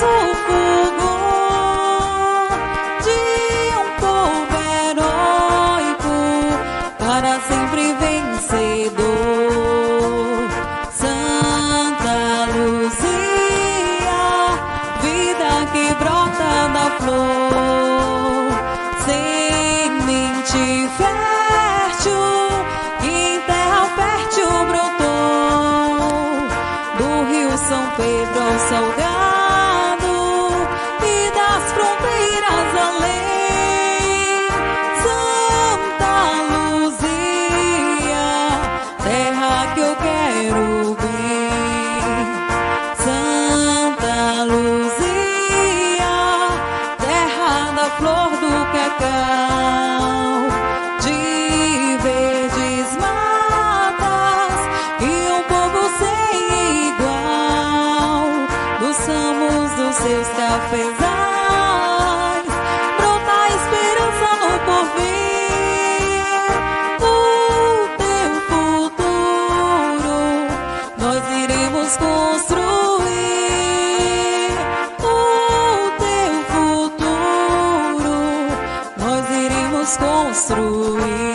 o fulgor de um povo heróico, para sempre vencedor. Santa Luzia, vida que brota da flor, semente fértil que em terra fértil brotou, do rio São Pedro ao Salgado e das fronteiras além. Santa Luzia, terra que eu quero ver. Santa Luzia, terra da flor do cacau, de verdes matas e um povo sem igual, dos ramos dos seus cafezais brota a esperança no porvir. O teu futuro nós iremos construir. O teu futuro nós iremos construir.